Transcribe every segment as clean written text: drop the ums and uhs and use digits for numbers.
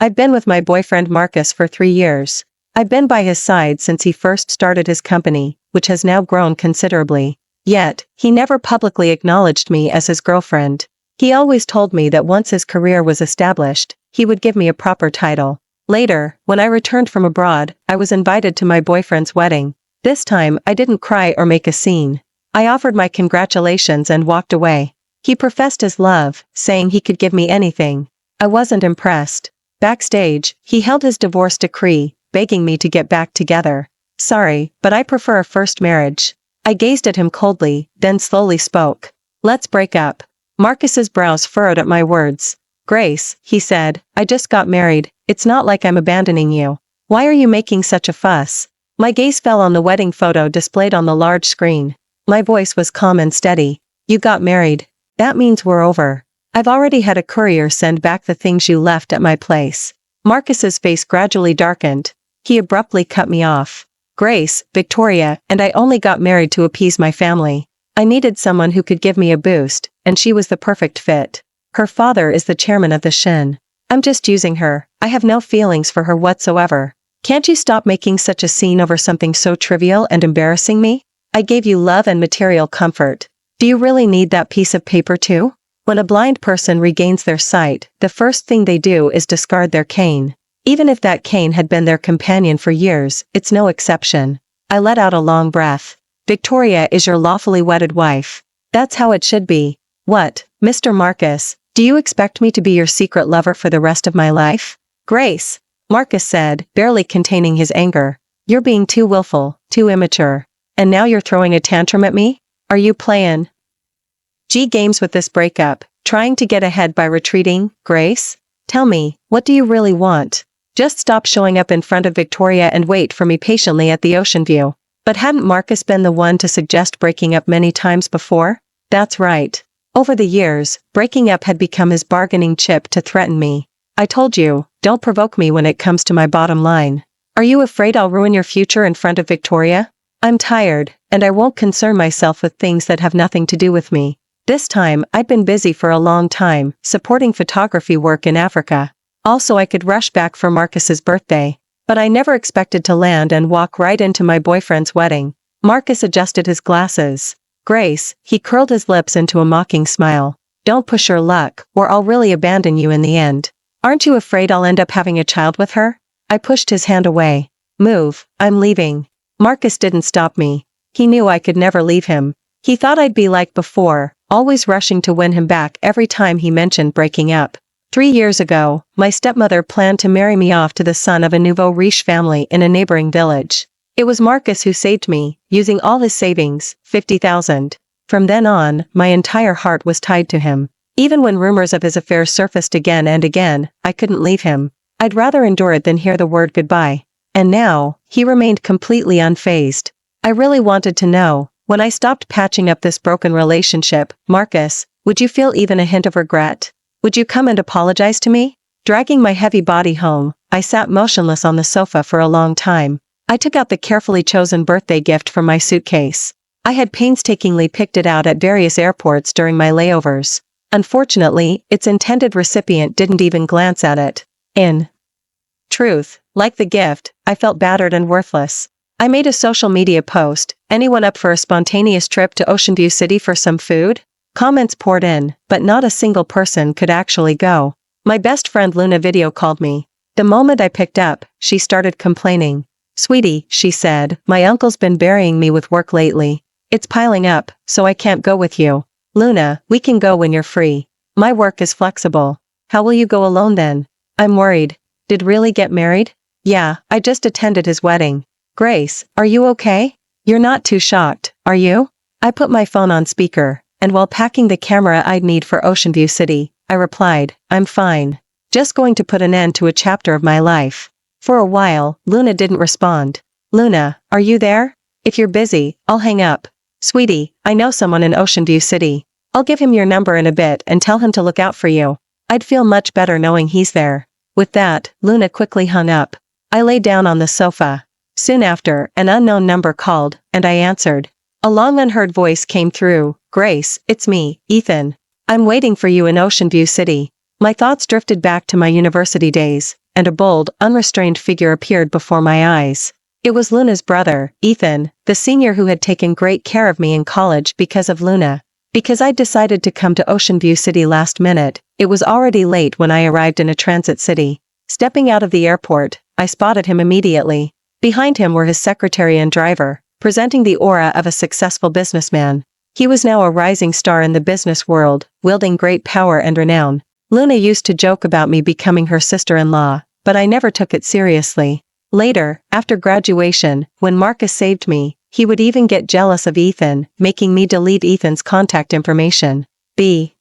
I've been with my boyfriend Marcus for 3 years. I've been by his side since he first started his company, which has now grown considerably. Yet, he never publicly acknowledged me as his girlfriend. He always told me that once his career was established, he would give me a proper title. Later, when I returned from abroad, I was invited to my boyfriend's wedding. This time, I didn't cry or make a scene. I offered my congratulations and walked away. He professed his love, saying he could give me anything. I wasn't impressed. Backstage, he held his divorce decree, begging me to get back together. Sorry, but I prefer a first marriage. I gazed at him coldly, then slowly spoke. Let's break up. Marcus's brows furrowed at my words. Grace, he said, I just got married, it's not like I'm abandoning you. Why are you making such a fuss? My gaze fell on the wedding photo displayed on the large screen. My voice was calm and steady. You got married. That means we're over. I've already had a courier send back the things you left at my place. Marcus's face gradually darkened. He abruptly cut me off. Grace, Victoria, and I only got married to appease my family. I needed someone who could give me a boost, and she was the perfect fit. Her father is the chairman of the Shin. I'm just using her. I have no feelings for her whatsoever. Can't you stop making such a scene over something so trivial and embarrassing me? I gave you love and material comfort. Do you really need that piece of paper too? When a blind person regains their sight, the first thing they do is discard their cane. Even if that cane had been their companion for years, it's no exception. I let out a long breath. Victoria is your lawfully wedded wife. That's how it should be. What, Mr. Marcus, do you expect me to be your secret lover for the rest of my life? Grace, Marcus said, barely containing his anger. You're being too willful, too immature. And now you're throwing a tantrum at me? Are you playing games with this breakup, trying to get ahead by retreating, Grace? Tell me, what do you really want? Just stop showing up in front of Victoria and wait for me patiently at the ocean view. But hadn't Marcus been the one to suggest breaking up many times before? That's right. Over the years, breaking up had become his bargaining chip to threaten me. I told you, don't provoke me when it comes to my bottom line. Are you afraid I'll ruin your future in front of Victoria? I'm tired, and I won't concern myself with things that have nothing to do with me. This time, I'd been busy for a long time, supporting photography work in Africa. Also, I could rush back for Marcus's birthday. But I never expected to land and walk right into my boyfriend's wedding. Marcus adjusted his glasses. Grace, he curled his lips into a mocking smile. Don't push your luck, or I'll really abandon you in the end. Aren't you afraid I'll end up having a child with her? I pushed his hand away. Move, I'm leaving. Marcus didn't stop me. He knew I could never leave him. He thought I'd be like before, always rushing to win him back every time he mentioned breaking up. 3 years ago, my stepmother planned to marry me off to the son of a nouveau riche family in a neighboring village. It was Marcus who saved me, using all his savings, 50,000. From then on, my entire heart was tied to him. Even when rumors of his affair surfaced again and again, I couldn't leave him. I'd rather endure it than hear the word goodbye. And now, he remained completely unfazed. I really wanted to know, when I stopped patching up this broken relationship, Marcus, would you feel even a hint of regret? Would you come and apologize to me? Dragging my heavy body home, I sat motionless on the sofa for a long time. I took out the carefully chosen birthday gift from my suitcase. I had painstakingly picked it out at various airports during my layovers. Unfortunately, its intended recipient didn't even glance at it. In truth, like the gift, I felt battered and worthless. I made a social media post, anyone up for a spontaneous trip to Ocean View City for some food? Comments poured in, but not a single person could actually go. My best friend Luna video called me. The moment I picked up, she started complaining. Sweetie, she said, my uncle's been burying me with work lately. It's piling up, so I can't go with you. Luna, we can go when you're free. My work is flexible. How will you go alone then? I'm worried. Did really get married? Yeah, I just attended his wedding. Grace, are you okay? You're not too shocked, are you? I put my phone on speaker, and while packing the camera I'd need for Ocean View City, I replied, I'm fine. Just going to put an end to a chapter of my life. For a while, Luna didn't respond. Luna, are you there? If you're busy, I'll hang up. Sweetie, I know someone in Ocean View City. I'll give him your number in a bit and tell him to look out for you. I'd feel much better knowing he's there. With that, Luna quickly hung up. I lay down on the sofa. Soon after, an unknown number called, and I answered. A long unheard voice came through. Grace, it's me, Ethan. I'm waiting for you in Ocean View City. My thoughts drifted back to my university days. and a bold, unrestrained figure appeared before my eyes. It was Luna's brother, Ethan, the senior who had taken great care of me in college because of Luna. Because I'd decided to come to Ocean View City last minute, it was already late when I arrived in a transit city. Stepping out of the airport, I spotted him immediately. Behind him were his secretary and driver, presenting the aura of a successful businessman. He was now a rising star in the business world, wielding great power and renown. Luna used to joke about me becoming her sister-in-law, but I never took it seriously. Later, after graduation, when Marcus saved me, he would even get jealous of Ethan, making me delete Ethan's contact information. A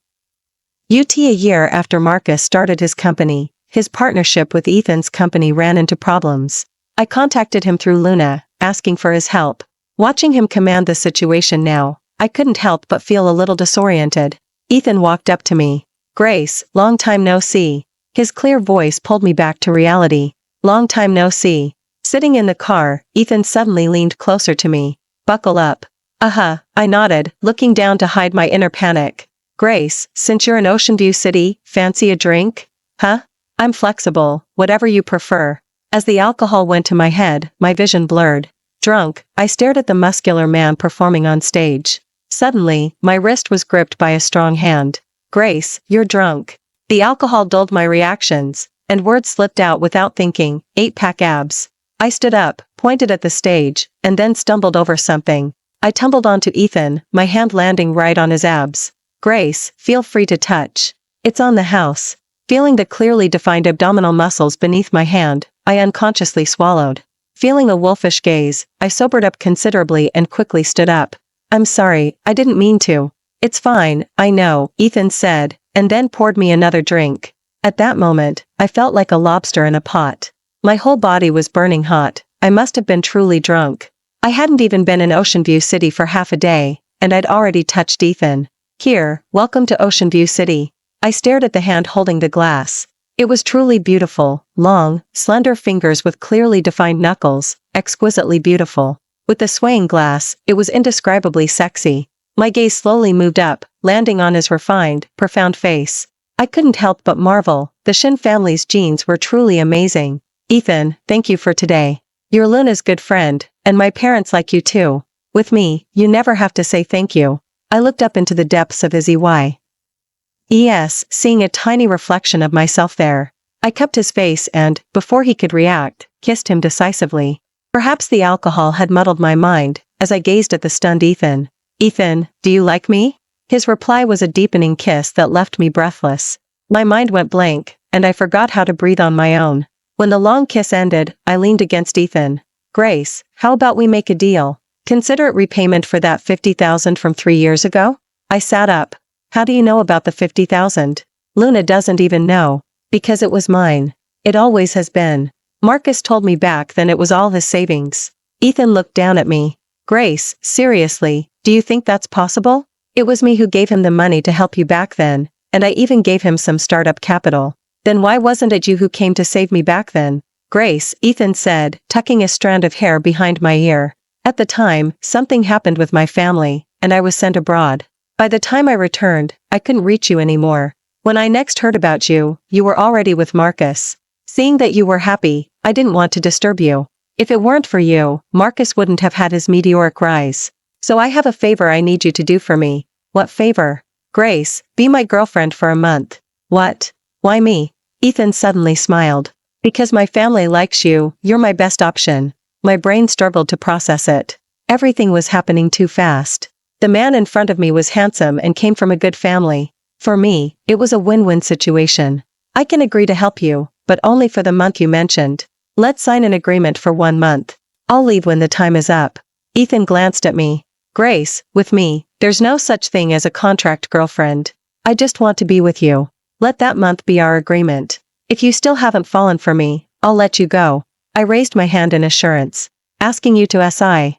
year after Marcus started his company, his partnership with Ethan's company ran into problems. I contacted him through Luna, asking for his help. Watching him command the situation now, I couldn't help but feel a little disoriented. Ethan walked up to me. "Grace, long time no see." His clear voice pulled me back to reality. "Long time no see." Sitting in the car, Ethan suddenly leaned closer to me. "Buckle up." I nodded, looking down to hide my inner panic. "Grace, since you're in Ocean View City, fancy a drink?" "Huh? I'm flexible, whatever you prefer." As the alcohol went to my head, my vision blurred. Drunk, I stared at the muscular man performing on stage. Suddenly, my wrist was gripped by a strong hand. "Grace, you're drunk." The alcohol dulled my reactions, and words slipped out without thinking. 8-pack abs. I stood up, pointed at the stage, and then stumbled over something. I tumbled onto Ethan, my hand landing right on his abs. "Grace, feel free to touch. It's on the house." Feeling the clearly defined abdominal muscles beneath my hand, I unconsciously swallowed. Feeling a wolfish gaze, I sobered up considerably and quickly stood up. "I'm sorry, I didn't mean to." "It's fine, I know," Ethan said, and then poured me another drink. At that moment, I felt like a lobster in a pot. My whole body was burning hot. I must have been truly drunk. I hadn't even been in Ocean View City for half a day, and I'd already touched Ethan. "Here, welcome to Ocean View City." I stared at the hand holding the glass. It was truly beautiful, long, slender fingers with clearly defined knuckles, exquisitely beautiful. With the swaying glass, it was indescribably sexy. My gaze slowly moved up, landing on his refined, profound face. I couldn't help but marvel. The Shin family's genes were truly amazing. "Ethan, thank you for today. You're Luna's good friend, and my parents like you too. With me, you never have to say thank you." I looked up into the depths of his eyes, seeing a tiny reflection of myself there. I cupped his face and, before he could react, kissed him decisively. Perhaps the alcohol had muddled my mind, as I gazed at the stunned Ethan. "Ethan, do you like me?" His reply was a deepening kiss that left me breathless. My mind went blank, and I forgot how to breathe on my own. When the long kiss ended, I leaned against Ethan. "Grace, how about we make a deal? Consider it repayment for that $50,000 from 3 years ago?" I sat up. "How do you know about the $50,000? "Luna doesn't even know." "Because it was mine. It always has been. Marcus told me back then it was all his savings." Ethan looked down at me. "Grace, seriously, do you think that's possible? It was me who gave him the money to help you back then, and I even gave him some startup capital. Then why wasn't it you who came to save me back then?" "Grace," Ethan said, tucking a strand of hair behind my ear. "At the time, something happened with my family, and I was sent abroad. By the time I returned, I couldn't reach you anymore. When I next heard about you, you were already with Marcus. Seeing that you were happy, I didn't want to disturb you. If it weren't for you, Marcus wouldn't have had his meteoric rise. So I have a favor I need you to do for me." "What favor?" "Grace, be my girlfriend for a month." "What? Why me?" Ethan suddenly smiled. "Because my family likes you, you're my best option." My brain struggled to process it. Everything was happening too fast. The man in front of me was handsome and came from a good family. For me, it was a win-win situation. "I can agree to help you, but only for the month you mentioned. Let's sign an agreement for 1 month. I'll leave when the time is up." Ethan glanced at me. "Grace, with me, there's no such thing as a contract girlfriend. I just want to be with you. Let that month be our agreement. If you still haven't fallen for me, I'll let you go." I raised my hand in assurance. "Asking you to sign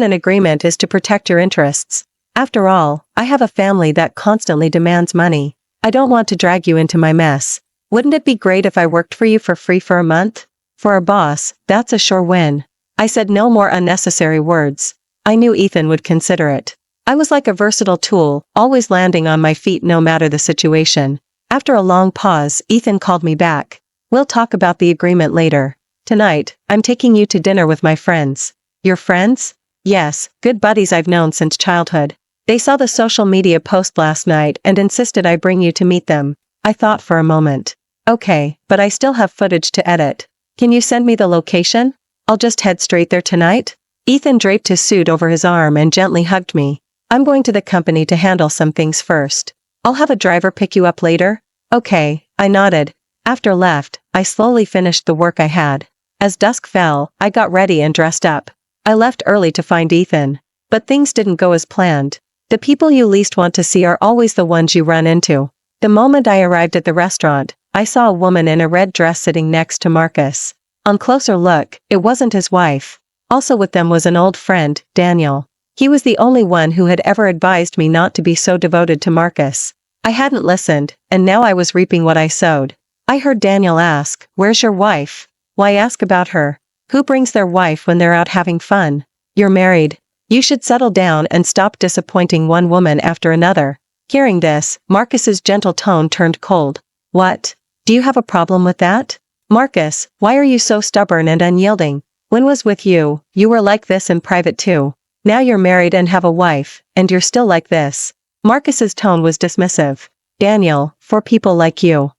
an agreement is to protect your interests. After all, I have a family that constantly demands money. I don't want to drag you into my mess. Wouldn't it be great if I worked for you for free for a month? For a boss, that's a sure win." I said no more unnecessary words. I knew Ethan would consider it. I was like a versatile tool, always landing on my feet no matter the situation. After a long pause, Ethan called me back. We'll talk about the agreement later. Tonight, I'm taking you to dinner with my friends. Your friends? Yes, good buddies I've known since childhood. They saw the social media post last night and insisted I bring you to meet them. I thought for a moment. Okay, but I still have footage to edit. Can you send me the location? I'll just head straight there tonight. Ethan draped his suit over his arm and gently hugged me. I'm going to the company to handle some things first. I'll have a driver pick you up later? Okay, I nodded. After left, I slowly finished the work I had. As dusk fell, I got ready and dressed up. I left early to find Ethan. But things didn't go as planned. The people you least want to see are always the ones you run into. The moment I arrived at the restaurant, I saw a woman in a red dress sitting next to Marcus. On closer look, it wasn't his wife. Also with them was an old friend, Daniel. He was the only one who had ever advised me not to be so devoted to Marcus. I hadn't listened, and now I was reaping what I sowed. I heard Daniel ask, "Where's your wife? Why ask about her? Who brings their wife when they're out having fun? You're married. You should settle down and stop disappointing one woman after another." Hearing this, Marcus's gentle tone turned cold. What? Do you have a problem with that? Marcus, why are you so stubborn and unyielding? When was with you, you were like this in private too. Now you're married and have a wife, and you're still like this. Marcus's tone was dismissive. Daniel, for people like you.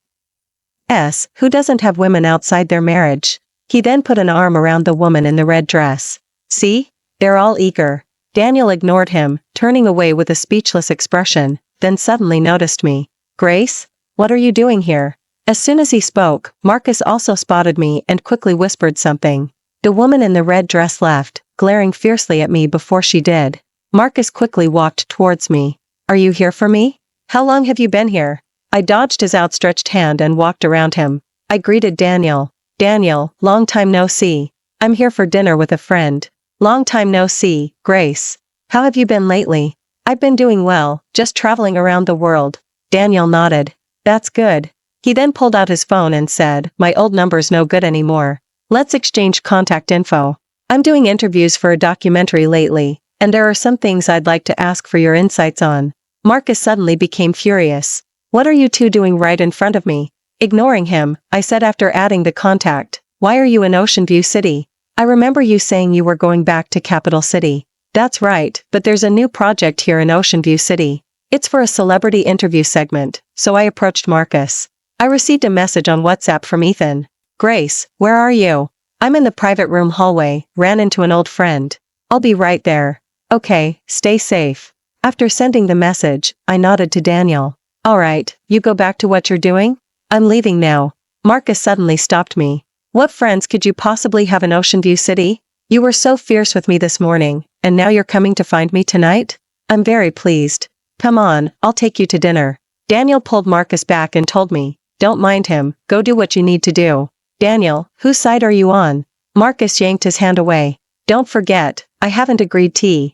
Who doesn't have women outside their marriage? He then put an arm around the woman in the red dress. See? They're all eager. Daniel ignored him, turning away with a speechless expression, then suddenly noticed me. Grace? What are you doing here? As soon as he spoke, Marcus also spotted me and quickly whispered something. The woman in the red dress left, glaring fiercely at me before she did. Marcus quickly walked towards me. Are you here for me? How long have you been here? I dodged his outstretched hand and walked around him. I greeted Daniel. Daniel, long time no see. I'm here for dinner with a friend. Long time no see, Grace. How have you been lately? I've been doing well, just traveling around the world. Daniel nodded. That's good. He then pulled out his phone and said, my old number's no good anymore. Let's exchange contact info. I'm doing interviews for a documentary lately, and there are some things I'd like to ask for your insights on. Marcus suddenly became furious. What are you two doing right in front of me? Ignoring him, I said after adding the contact, why are you in Ocean View City? I remember you saying you were going back to Capital City. That's right, but there's a new project here in Ocean View City. It's for a celebrity interview segment, so I approached Marcus. I received a message on WhatsApp from Ethan. Grace, where are you? I'm in the private room hallway, ran into an old friend. I'll be right there. Okay, stay safe. After sending the message, I nodded to Daniel. Alright, you go back to what you're doing? I'm leaving now. Marcus suddenly stopped me. What friends could you possibly have in Ocean View City? You were so fierce with me this morning, and now you're coming to find me tonight? I'm very pleased. Come on, I'll take you to dinner. Daniel pulled Marcus back and told me, don't mind him, go do what you need to do. Daniel, whose side are you on? Marcus yanked his hand away. Don't forget, I haven't agreed to.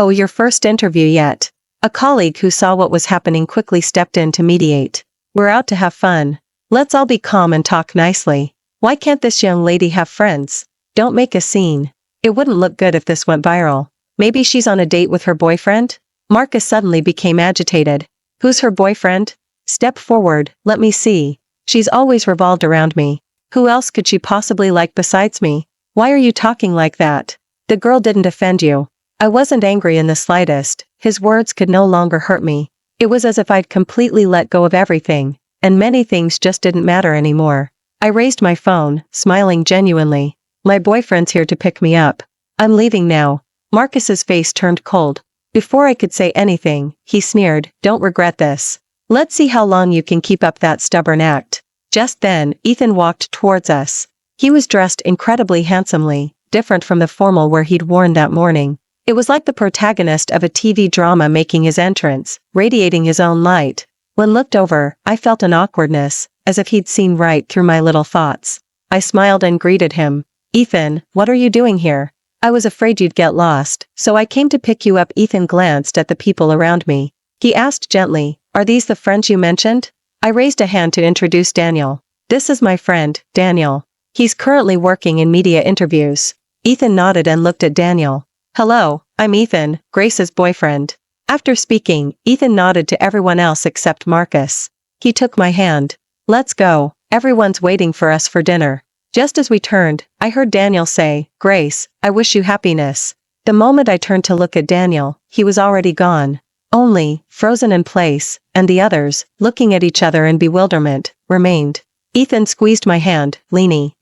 Oh, your first interview yet. A colleague who saw what was happening quickly stepped in to mediate. We're out to have fun. Let's all be calm and talk nicely. Why can't this young lady have friends? Don't make a scene. It wouldn't look good if this went viral. Maybe she's on a date with her boyfriend? Marcus suddenly became agitated. Who's her boyfriend? Step forward, let me see. She's always revolved around me. Who else could she possibly like besides me? Why are you talking like that? The girl didn't offend you. I wasn't angry in the slightest. His words could no longer hurt me. It was as if I'd completely let go of everything, and many things just didn't matter anymore. I raised my phone, smiling genuinely. My boyfriend's here to pick me up. I'm leaving now. Marcus's face turned cold. Before I could say anything, he sneered, don't regret this. Let's see how long you can keep up that stubborn act. Just then, Ethan walked towards us. He was dressed incredibly handsomely, different from the formal wear he'd worn that morning. It was like the protagonist of a TV drama making his entrance, radiating his own light. When looked over, I felt an awkwardness, as if he'd seen right through my little thoughts. I smiled and greeted him. Ethan, what are you doing here? I was afraid you'd get lost, so I came to pick you up. Ethan glanced at the people around me. He asked gently, are these the friends you mentioned? I raised a hand to introduce Daniel. This is my friend, Daniel. He's currently working in media interviews. Ethan nodded and looked at Daniel. Hello, I'm Ethan, Grace's boyfriend. After speaking, Ethan nodded to everyone else except Marcus. He took my hand. Let's go. Everyone's waiting for us for dinner. Just as we turned, I heard Daniel say, "Grace, I wish you happiness." The moment I turned to look at Daniel, he was already gone. Only, frozen in place, and the others, looking at each other in bewilderment, remained. Ethan squeezed my hand, leaning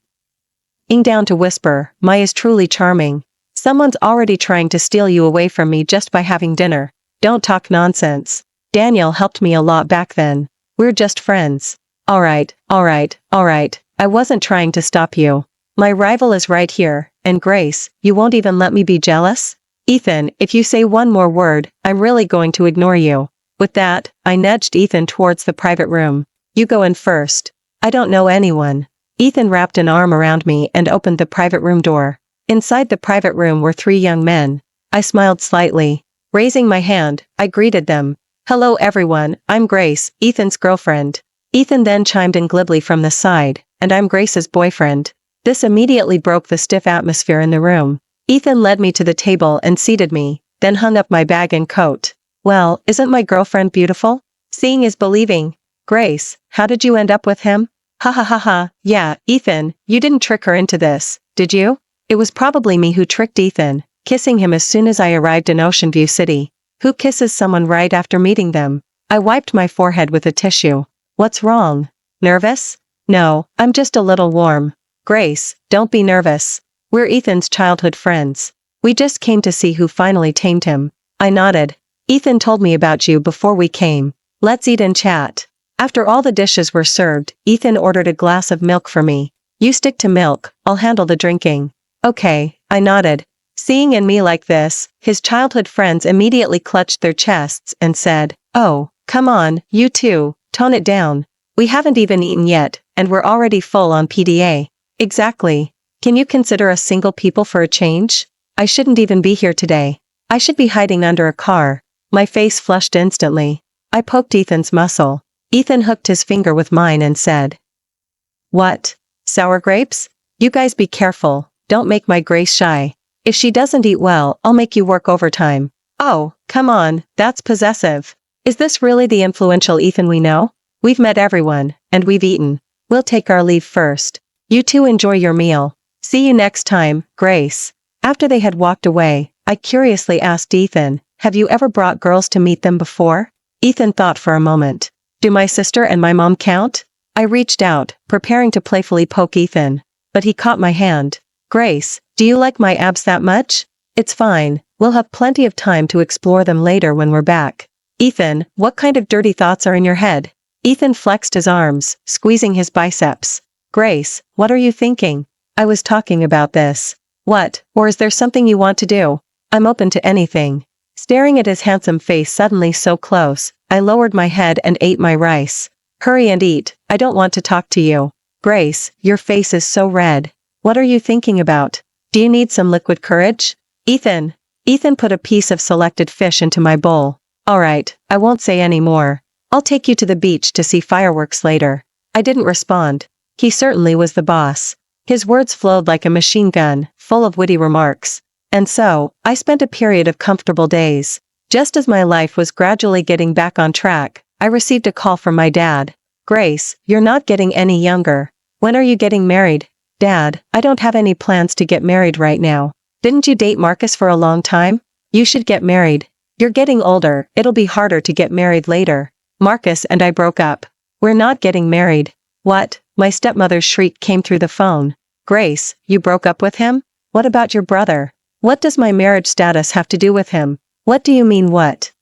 down to whisper, "My is truly charming. Someone's already trying to steal you away from me just by having dinner. Don't talk nonsense. Daniel helped me a lot back then. We're just friends." Alright. I wasn't trying to stop you. My rival is right here, and Grace, you won't even let me be jealous? Ethan, if you say one more word, I'm really going to ignore you. With that, I nudged Ethan towards the private room. You go in first. I don't know anyone. Ethan wrapped an arm around me and opened the private room door. Inside the private room were 3 young men. I smiled slightly. Raising my hand, I greeted them. "Hello everyone, I'm Grace, Ethan's girlfriend." Ethan then chimed in glibly from the side, "And I'm Grace's boyfriend." This immediately broke the stiff atmosphere in the room. Ethan led me to the table and seated me, then hung up my bag and coat. "Well, isn't my girlfriend beautiful? Seeing is believing. Grace, how did you end up with him?" "Ha ha ha ha, yeah, Ethan, you didn't trick her into this, did you?" It was probably me who tricked Ethan, kissing him as soon as I arrived in Ocean View City. Who kisses someone right after meeting them? I wiped my forehead with a tissue. What's wrong? Nervous? No, I'm just a little warm. Grace, don't be nervous. We're Ethan's childhood friends. We just came to see who finally tamed him. I nodded. Ethan told me about you before we came. Let's eat and chat. After all the dishes were served, Ethan ordered a glass of milk for me. You stick to milk, I'll handle the drinking. Okay, I nodded. Seeing in me like this, his childhood friends immediately clutched their chests and said, "Oh, come on, you two, tone it down. We haven't even eaten yet, and we're already full on PDA. Exactly. Can you consider us single people for a change? I shouldn't even be here today. I should be hiding under a car." My face flushed instantly. I poked Ethan's muscle. Ethan hooked his finger with mine and said, "What? Sour grapes? You guys be careful, don't make my Grace shy. If she doesn't eat well, I'll make you work overtime." "Oh, come on, that's possessive. Is this really the influential Ethan we know? We've met everyone, and we've eaten. We'll take our leave first. You two enjoy your meal. See you next time, Grace." After they had walked away, I curiously asked Ethan, "Have you ever brought girls to meet them before?" Ethan thought for a moment. "Do my sister and my mom count?" I reached out, preparing to playfully poke Ethan, but he caught my hand. "Grace, do you like my abs that much? It's fine, we'll have plenty of time to explore them later when we're back." "Ethan, what kind of dirty thoughts are in your head?" Ethan flexed his arms, squeezing his biceps. "Grace, what are you thinking? I was talking about this. What, or is there something you want to do? I'm open to anything." Staring at his handsome face suddenly so close, I lowered my head and ate my rice. "Hurry and eat, I don't want to talk to you." "Grace, your face is so red. What are you thinking about? Do you need some liquid courage?" Ethan put a piece of selected fish into my bowl. "Alright, I won't say any more. I'll take you to the beach to see fireworks later." I didn't respond. He certainly was the boss. His words flowed like a machine gun, full of witty remarks. And so, I spent a period of comfortable days. Just as my life was gradually getting back on track, I received a call from my dad. "Grace, you're not getting any younger. When are you getting married?" "Dad, I don't have any plans to get married right now." "Didn't you date Marcus for a long time? You should get married. You're getting older, it'll be harder to get married later." "Marcus and I broke up. We're not getting married." "What?" My stepmother's shriek came through the phone. "Grace, you broke up with him? What about your brother? What does my marriage status have to do with him?" "What do you mean what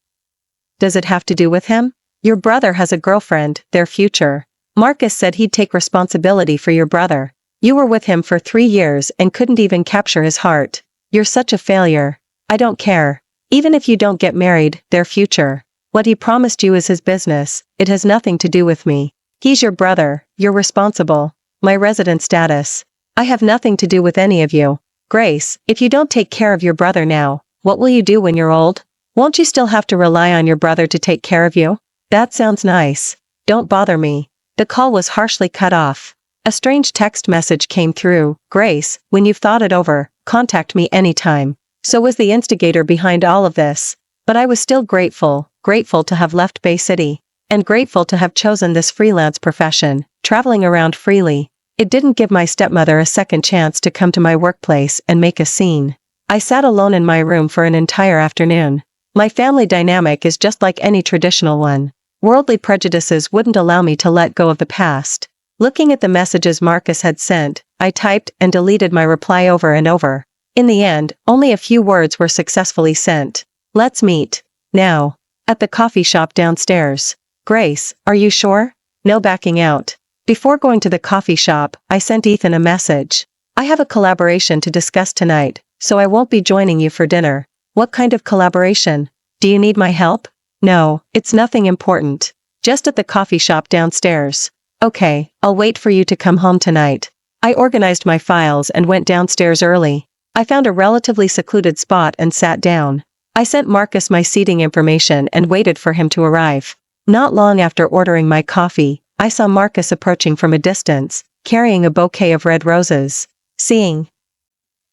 does it have to do with him? Your brother has a girlfriend, their future. Marcus said he'd take responsibility for your brother. You were with him for 3 years and couldn't even capture his heart. You're such a failure." "I don't care. Even if you don't get married, their future. What he promised you is his business, it has nothing to do with me. He's your brother, you're responsible. My resident status. I have nothing to do with any of you. Grace, if you don't take care of your brother now, what will you do when you're old? Won't you still have to rely on your brother to take care of you?" "That sounds nice. Don't bother me." The call was harshly cut off. A strange text message came through. "Grace, when you've thought it over, contact me anytime." So was the instigator behind all of this. But I was still grateful to have left Bay City. And grateful to have chosen this freelance profession, traveling around freely. It didn't give my stepmother a second chance to come to my workplace and make a scene. I sat alone in my room for an entire afternoon. My family dynamic is just like any traditional one. Worldly prejudices wouldn't allow me to let go of the past. Looking at the messages Marcus had sent, I typed and deleted my reply over and over. In the end, only a few words were successfully sent. Let's meet. Now. At the coffee shop downstairs. Grace, are you sure? No backing out. Before going to the coffee shop, I sent Ethan a message. I have a collaboration to discuss tonight, so I won't be joining you for dinner. What kind of collaboration? Do you need my help? No, it's nothing important. Just at the coffee shop downstairs. Okay, I'll wait for you to come home tonight. I organized my files and went downstairs early. I found a relatively secluded spot and sat down. I sent Marcus my seating information and waited for him to arrive. Not long after ordering my coffee, I saw Marcus approaching from a distance, carrying a bouquet of red roses. Seeing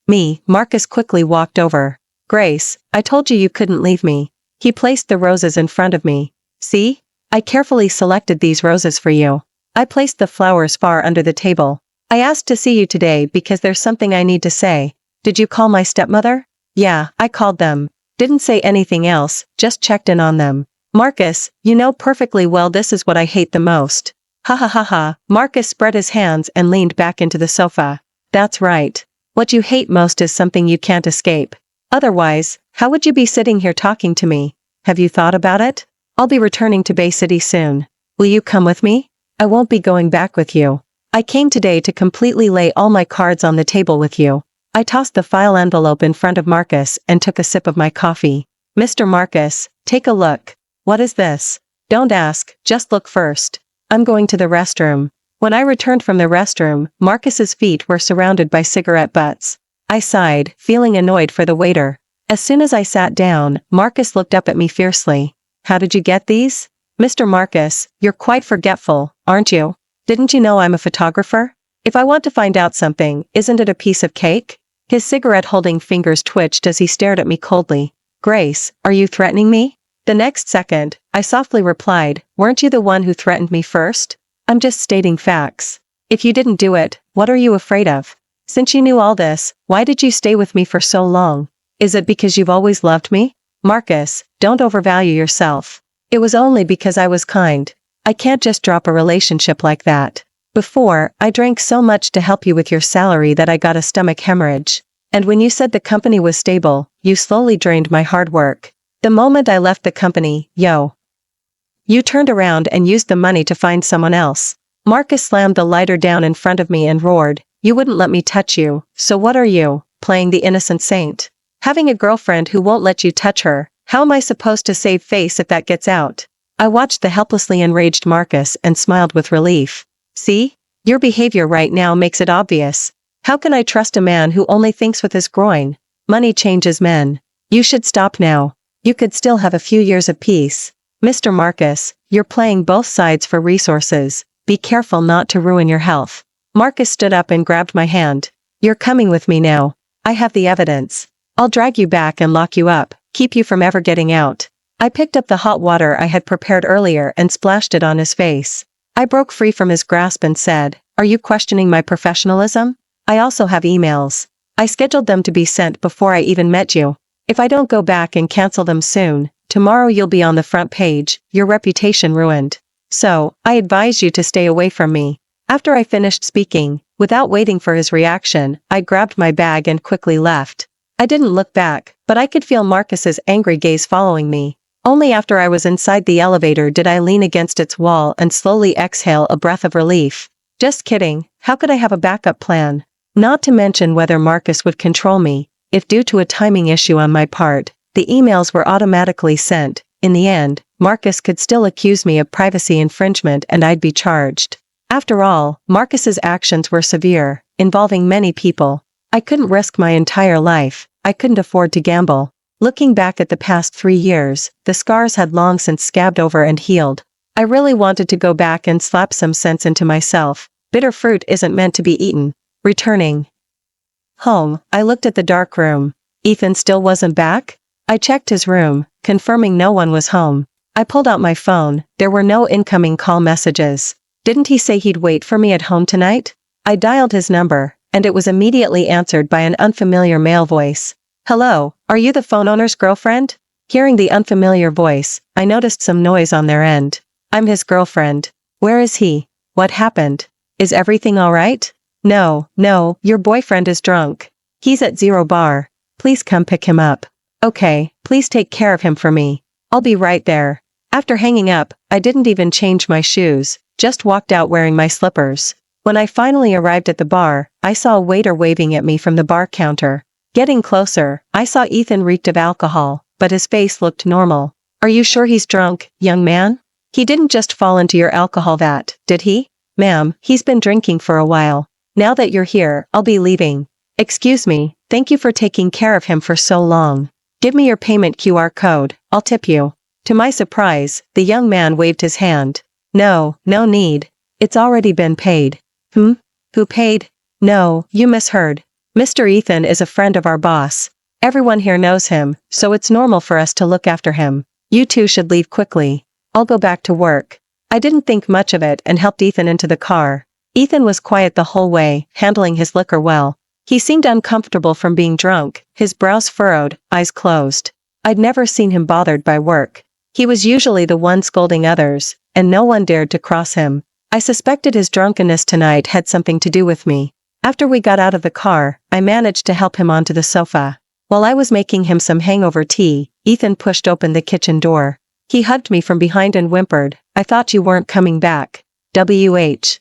me, Marcus quickly walked over. Grace, I told you couldn't leave me. He placed the roses in front of me. See? I carefully selected these roses for you. I placed the flowers far under the table. I asked to see you today because there's something I need to say. Did you call my stepmother? Yeah, I called them. Didn't say anything else, just checked in on them. Marcus, you know perfectly well this is what I hate the most. Ha ha ha ha. Marcus spread his hands and leaned back into the sofa. That's right. What you hate most is something you can't escape. Otherwise, how would you be sitting here talking to me? Have you thought about it? I'll be returning to Bay City soon. Will you come with me? I won't be going back with you. I came today to completely lay all my cards on the table with you. I tossed the file envelope in front of Marcus and took a sip of my coffee. Mr. Marcus, take a look. What is this? Don't ask, just look first. I'm going to the restroom. When I returned from the restroom, Marcus's feet were surrounded by cigarette butts. I sighed, feeling annoyed for the waiter. As soon as I sat down, Marcus looked up at me fiercely. How did you get these? Mr. Marcus, you're quite forgetful, aren't you? Didn't you know I'm a photographer? If I want to find out something, isn't it a piece of cake? His cigarette-holding fingers twitched as he stared at me coldly. Grace, are you threatening me? The next second, I softly replied, weren't you the one who threatened me first? I'm just stating facts. If you didn't do it, what are you afraid of? Since you knew all this, why did you stay with me for so long? Is it because you've always loved me? Marcus, don't overvalue yourself. It was only because I was kind. I can't just drop a relationship like that. Before, I drank so much to help you with your salary that I got a stomach hemorrhage. And when you said the company was stable, you slowly drained my hard work. The moment I left the company, you turned around and used the money to find someone else. Marcus slammed the lighter down in front of me and roared, you wouldn't let me touch you, so what are you, playing the innocent saint? Having a girlfriend who won't let you touch her, how am I supposed to save face if that gets out? I watched the helplessly enraged Marcus and smiled with relief. See? Your behavior right now makes it obvious. How can I trust a man who only thinks with his groin? Money changes men. You should stop now. You could still have a few years of peace. Mr. Marcus, you're playing both sides for resources. Be careful not to ruin your health. Marcus stood up and grabbed my hand. You're coming with me now. I have the evidence. I'll drag you back and lock you up, keep you from ever getting out. I picked up the hot water I had prepared earlier and splashed it on his face. I broke free from his grasp and said, are you questioning my professionalism? I also have emails. I scheduled them to be sent before I even met you. If I don't go back and cancel them soon, tomorrow you'll be on the front page, your reputation ruined. So, I advise you to stay away from me. After I finished speaking, without waiting for his reaction, I grabbed my bag and quickly left. I didn't look back, but I could feel Marcus's angry gaze following me. Only after I was inside the elevator did I lean against its wall and slowly exhale a breath of relief. Just kidding, how could I have a backup plan? Not to mention whether Marcus would control me, if due to a timing issue on my part, the emails were automatically sent. In the end, Marcus could still accuse me of privacy infringement and I'd be charged. After all, Marcus's actions were severe, involving many people. I couldn't risk my entire life, I couldn't afford to gamble. Looking back at the past 3 years, the scars had long since scabbed over and healed. I really wanted to go back and slap some sense into myself. Bitter fruit isn't meant to be eaten. Returning home, I looked at the dark room. Ethan still wasn't back? I checked his room, confirming no one was home. I pulled out my phone, there were no incoming call messages. Didn't he say he'd wait for me at home tonight? I dialed his number, and it was immediately answered by an unfamiliar male voice. Hello, are you the phone owner's girlfriend? Hearing the unfamiliar voice, I noticed some noise on their end. I'm his girlfriend. Where is he? What happened? Is everything alright? No, your boyfriend is drunk. He's at 0 bar. Please come pick him up. Okay, please take care of him for me. I'll be right there. After hanging up, I didn't even change my shoes, just walked out wearing my slippers. When I finally arrived at the bar, I saw a waiter waving at me from the bar counter. Getting closer, I saw Ethan reeked of alcohol, but his face looked normal. Are you sure he's drunk, young man? He didn't just fall into your alcohol vat, did he? Ma'am, he's been drinking for a while. Now that you're here, I'll be leaving. Excuse me, thank you for taking care of him for so long. Give me your payment QR code, I'll tip you. To my surprise, the young man waved his hand. No need. It's already been paid. Who paid? No, you misheard. Mr. Ethan is a friend of our boss. Everyone here knows him, so it's normal for us to look after him. You two should leave quickly. I'll go back to work. I didn't think much of it and helped Ethan into the car. Ethan was quiet the whole way, handling his liquor well. He seemed uncomfortable from being drunk, his brows furrowed, eyes closed. I'd never seen him bothered by work. He was usually the one scolding others, and no one dared to cross him. I suspected his drunkenness tonight had something to do with me. After we got out of the car, I managed to help him onto the sofa. While I was making him some hangover tea, Ethan pushed open the kitchen door. He hugged me from behind and whimpered, I thought you weren't coming back. WH.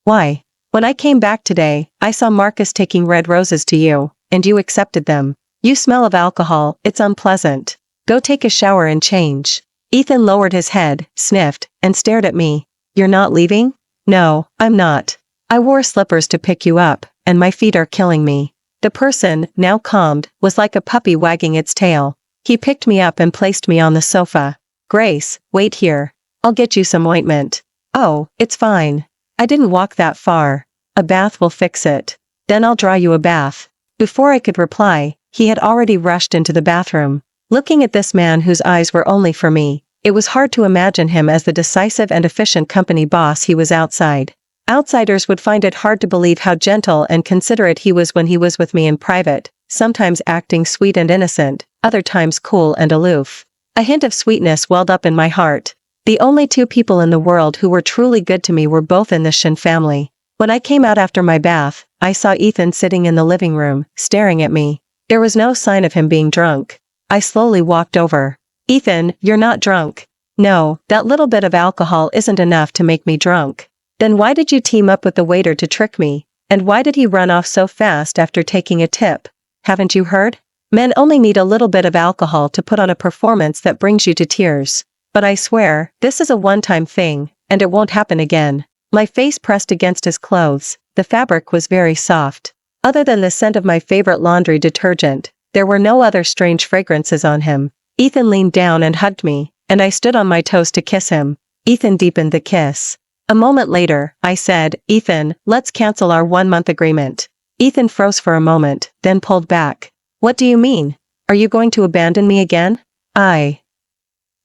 Why? When I came back today, I saw Marcus taking red roses to you, and you accepted them. You smell of alcohol, it's unpleasant. Go take a shower and change. Ethan lowered his head, sniffed, and stared at me. You're not leaving? No, I'm not. I wore slippers to pick you up, and my feet are killing me. The person, now calmed, was like a puppy wagging its tail. He picked me up and placed me on the sofa. Grace, wait here. I'll get you some ointment. Oh, it's fine. I didn't walk that far. A bath will fix it. Then I'll draw you a bath. Before I could reply, he had already rushed into the bathroom. Looking at this man whose eyes were only for me, it was hard to imagine him as the decisive and efficient company boss he was outside. Outsiders would find it hard to believe how gentle and considerate he was when he was with me in private, sometimes acting sweet and innocent, other times cool and aloof. A hint of sweetness welled up in my heart. The only two people in the world who were truly good to me were both in the Shin family. When I came out after my bath, I saw Ethan sitting in the living room, staring at me. There was no sign of him being drunk. I slowly walked over. Ethan, you're not drunk. No, that little bit of alcohol isn't enough to make me drunk. Then why did you team up with the waiter to trick me? And why did he run off so fast after taking a tip? Haven't you heard? Men only need a little bit of alcohol to put on a performance that brings you to tears. But I swear, this is a one-time thing, and it won't happen again. My face pressed against his clothes, the fabric was very soft. Other than the scent of my favorite laundry detergent, there were no other strange fragrances on him. Ethan leaned down and hugged me, and I stood on my toes to kiss him. Ethan deepened the kiss. A moment later, I said, Ethan, let's cancel our 1-month agreement. Ethan froze for a moment, then pulled back. What do you mean? Are you going to abandon me again? I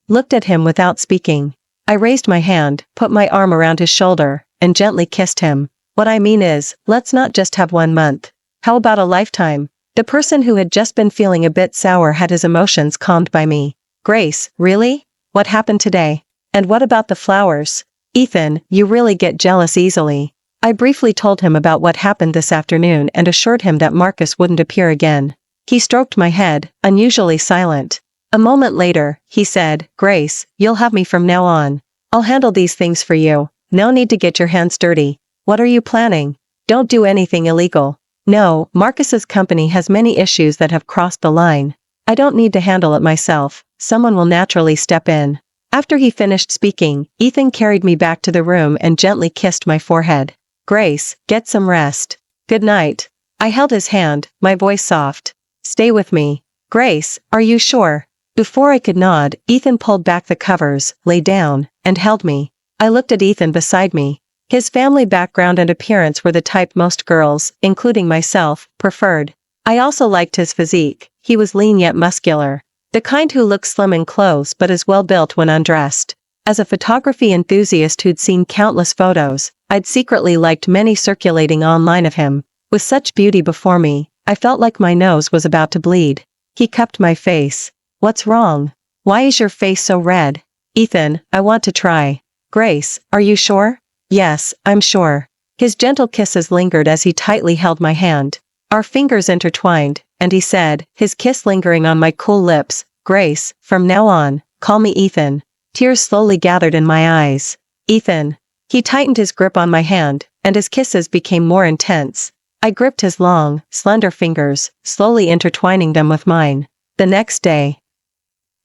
looked at him without speaking. I raised my hand, put my arm around his shoulder, and gently kissed him. What I mean is, let's not just have 1 month. How about a lifetime? The person who had just been feeling a bit sour had his emotions calmed by me. Grace, really? What happened today? And what about the flowers? Ethan, you really get jealous easily. I briefly told him about what happened this afternoon and assured him that Marcus wouldn't appear again. He stroked my head, unusually silent. A moment later, he said, Grace, you'll have me from now on. I'll handle these things for you. No need to get your hands dirty. What are you planning? Don't do anything illegal. No, Marcus's company has many issues that have crossed the line. I don't need to handle it myself. Someone will naturally step in. After he finished speaking, Ethan carried me back to the room and gently kissed my forehead. Grace, get some rest. Good night. I held his hand, my voice soft. Stay with me. Grace, are you sure? Before I could nod, Ethan pulled back the covers, lay down, and held me. I looked at Ethan beside me. His family background and appearance were the type most girls, including myself, preferred. I also liked his physique. He was lean yet muscular. The kind who looks slim in clothes but is well built when undressed. As a photography enthusiast who'd seen countless photos, I'd secretly liked many circulating online of him. With such beauty before me, I felt like my nose was about to bleed. He cupped my face. What's wrong? Why is your face so red? Ethan, I want to try. Grace, are you sure? Yes, I'm sure. His gentle kisses lingered as he tightly held my hand. Our fingers intertwined, and he said, his kiss lingering on my cool lips, Grace, from now on, call me Ethan. Tears slowly gathered in my eyes. Ethan. He tightened his grip on my hand, and his kisses became more intense. I gripped his long, slender fingers, slowly intertwining them with mine. The next day,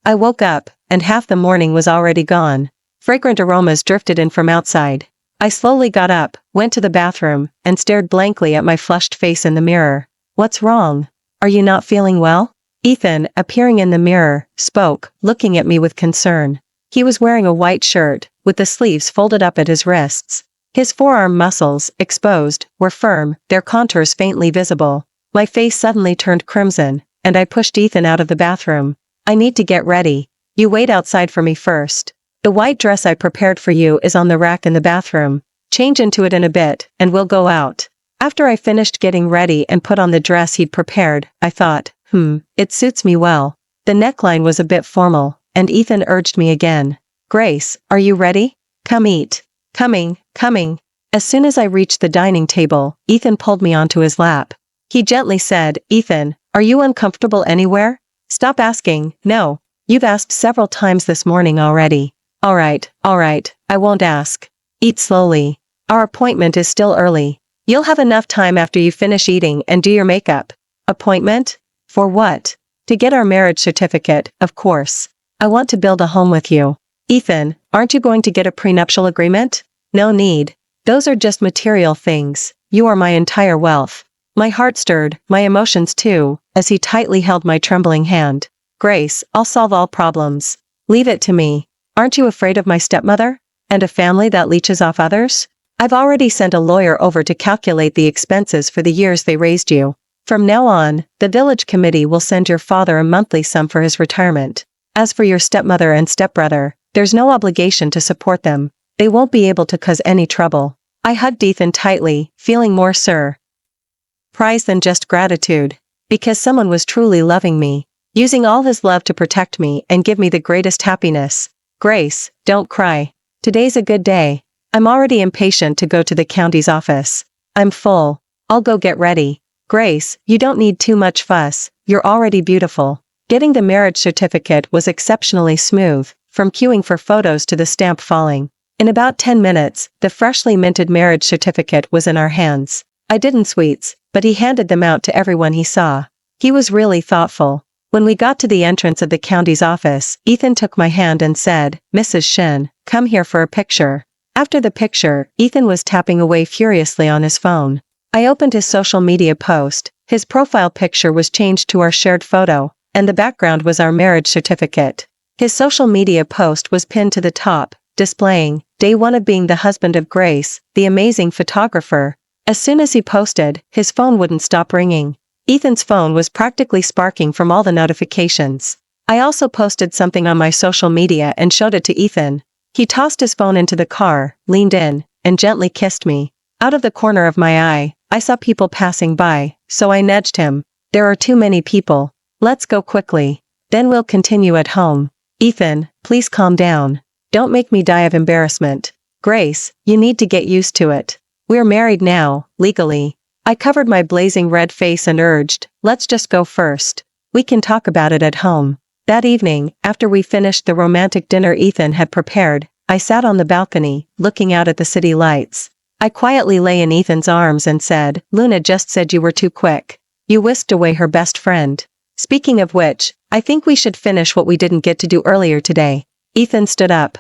I woke up, and half the morning was already gone. Fragrant aromas drifted in from outside. I slowly got up, went to the bathroom, and stared blankly at my flushed face in the mirror. What's wrong? Are you not feeling well? Ethan, appearing in the mirror, spoke, looking at me with concern. He was wearing a white shirt, with the sleeves folded up at his wrists. His forearm muscles, exposed, were firm, their contours faintly visible. My face suddenly turned crimson, and I pushed Ethan out of the bathroom. I need to get ready. You wait outside for me first. The white dress I prepared for you is on the rack in the bathroom. Change into it in a bit, and we'll go out. After I finished getting ready and put on the dress he'd prepared, I thought, it suits me well. The neckline was a bit formal, and Ethan urged me again. Grace, are you ready? Come eat. Coming. As soon as I reached the dining table, Ethan pulled me onto his lap. He gently said, Ethan, are you uncomfortable anywhere? Stop asking. No. You've asked several times this morning already. All right, I won't ask. Eat slowly. Our appointment is still early. You'll have enough time after you finish eating and do your makeup. Appointment? For what? To get our marriage certificate, of course. I want to build a home with you. Ethan, aren't you going to get a prenuptial agreement? No need. Those are just material things. You are my entire wealth. My heart stirred, my emotions too, as he tightly held my trembling hand. Grace, I'll solve all problems. Leave it to me. Aren't you afraid of my stepmother? And a family that leeches off others? I've already sent a lawyer over to calculate the expenses for the years they raised you. From now on, the village committee will send your father a monthly sum for his retirement. As for your stepmother and stepbrother, there's no obligation to support them. They won't be able to cause any trouble. I hugged Ethan tightly, feeling more surprise than just gratitude. Because someone was truly loving me, using all his love to protect me and give me the greatest happiness. Grace, don't cry. Today's a good day. I'm already impatient to go to the county's office. I'm full. I'll go get ready. Grace, you don't need too much fuss. You're already beautiful. Getting the marriage certificate was exceptionally smooth, from queuing for photos to the stamp falling. In about 10 minutes, the freshly minted marriage certificate was in our hands. I didn't sweets, but he handed them out to everyone he saw. He was really thoughtful. When we got to the entrance of the county's office, Ethan took my hand and said, Mrs. Shen, come here for a picture. After the picture, Ethan was tapping away furiously on his phone. I opened his social media post. His profile picture was changed to our shared photo, and the background was our marriage certificate. His social media post was pinned to the top, displaying, Day 1 of being the husband of Grace, the amazing photographer. As soon as he posted, his phone wouldn't stop ringing. Ethan's phone was practically sparking from all the notifications. I also posted something on my social media and showed it to Ethan. He tossed his phone into the car, leaned in, and gently kissed me. Out of the corner of my eye, I saw people passing by, so I nudged him. There are too many people. Let's go quickly. Then we'll continue at home. Ethan, please calm down. Don't make me die of embarrassment. Grace, you need to get used to it. We're married now, legally. I covered my blazing red face and urged, let's just go first. We can talk about it at home. That evening, after we finished the romantic dinner Ethan had prepared, I sat on the balcony, looking out at the city lights. I quietly lay in Ethan's arms and said, Luna just said you were too quick. You whisked away her best friend. Speaking of which, I think we should finish what we didn't get to do earlier today. Ethan stood up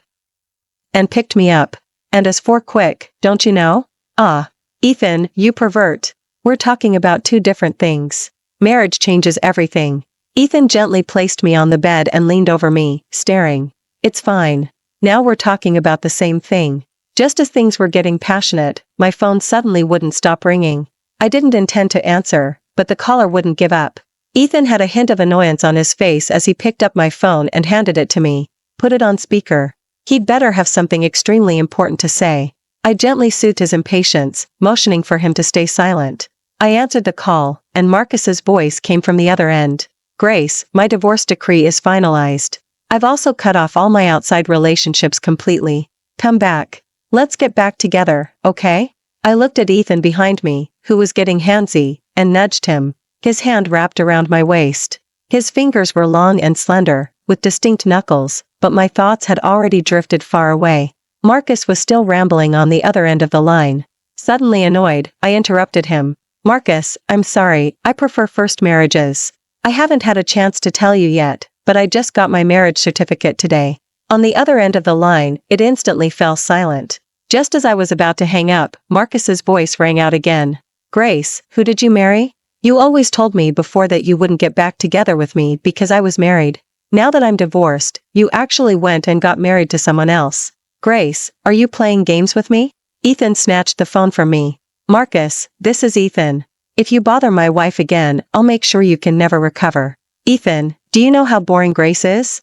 and picked me up. And as for quick, don't you know? Ah, Ethan, you pervert. We're talking about two different things. Marriage changes everything. Ethan gently placed me on the bed and leaned over me, staring. It's fine. Now we're talking about the same thing. Just as things were getting passionate, my phone suddenly wouldn't stop ringing. I didn't intend to answer, but the caller wouldn't give up. Ethan had a hint of annoyance on his face as he picked up my phone and handed it to me. Put it on speaker. He'd better have something extremely important to say. I gently soothed his impatience, motioning for him to stay silent. I answered the call, and Marcus's voice came from the other end. Grace, my divorce decree is finalized. I've also cut off all my outside relationships completely. Come back. Let's get back together, okay? I looked at Ethan behind me, who was getting handsy, and nudged him. His hand wrapped around my waist. His fingers were long and slender, with distinct knuckles, but my thoughts had already drifted far away. Marcus was still rambling on the other end of the line. Suddenly annoyed, I interrupted him. Marcus, I'm sorry, I prefer first marriages. I haven't had a chance to tell you yet, but I just got my marriage certificate today. On the other end of the line, it instantly fell silent. Just as I was about to hang up, Marcus's voice rang out again. Grace, who did you marry? You always told me before that you wouldn't get back together with me because I was married. Now that I'm divorced, you actually went and got married to someone else. Grace, are you playing games with me? Ethan snatched the phone from me. Marcus, this is Ethan. If you bother my wife again, I'll make sure you can never recover. Ethan, do you know how boring Grace is?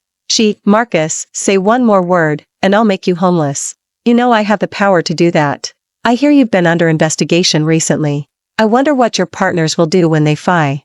Marcus, say one more word, and I'll make you homeless. You know I have the power to do that. I hear you've been under investigation recently. I wonder what your partners will do when they find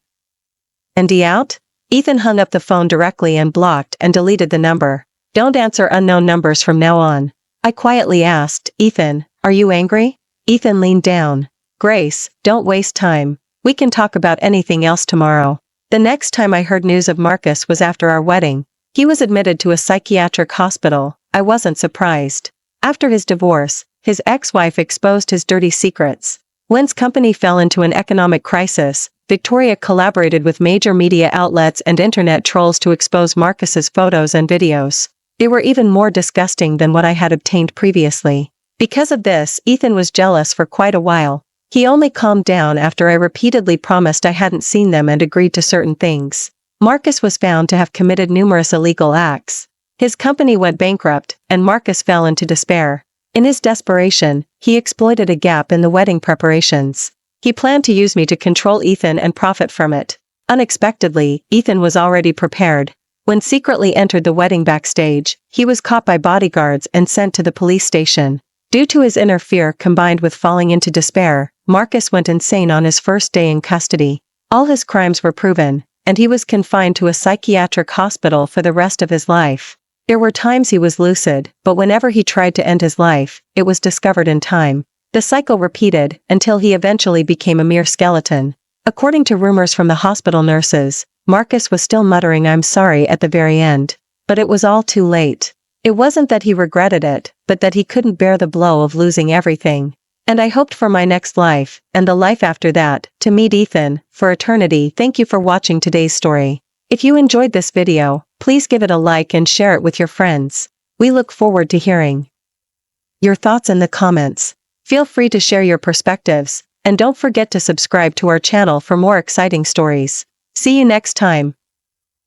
out? Ethan hung up the phone directly and blocked and deleted the number. Don't answer unknown numbers from now on. I quietly asked, Ethan, are you angry? Ethan leaned down. Grace, don't waste time. We can talk about anything else tomorrow. The next time I heard news of Marcus was after our wedding. He was admitted to a psychiatric hospital. I wasn't surprised. After his divorce, his ex-wife exposed his dirty secrets. When's company fell into an economic crisis, Victoria collaborated with major media outlets and internet trolls to expose Marcus's photos and videos. They were even more disgusting than what I had obtained previously. Because of this, Ethan was jealous for quite a while. He only calmed down after I repeatedly promised I hadn't seen them and agreed to certain things. Marcus was found to have committed numerous illegal acts. His company went bankrupt, and Marcus fell into despair. In his desperation, he exploited a gap in the wedding preparations. He planned to use me to control Ethan and profit from it. Unexpectedly, Ethan was already prepared. When secretly entered the wedding backstage, he was caught by bodyguards and sent to the police station. Due to his inner fear combined with falling into despair, Marcus went insane on his first day in custody. All his crimes were proven, and he was confined to a psychiatric hospital for the rest of his life. There were times he was lucid, but whenever he tried to end his life, it was discovered in time. The cycle repeated, until he eventually became a mere skeleton. According to rumors from the hospital nurses, Marcus was still muttering "I'm sorry" at the very end. But it was all too late. It wasn't that he regretted it, but that he couldn't bear the blow of losing everything. And I hoped for my next life, and the life after that, to meet Ethan, for eternity. Thank you for watching today's story. If you enjoyed this video, please give it a like and share it with your friends. We look forward to hearing your thoughts in the comments. Feel free to share your perspectives, and don't forget to subscribe to our channel for more exciting stories. See you next time.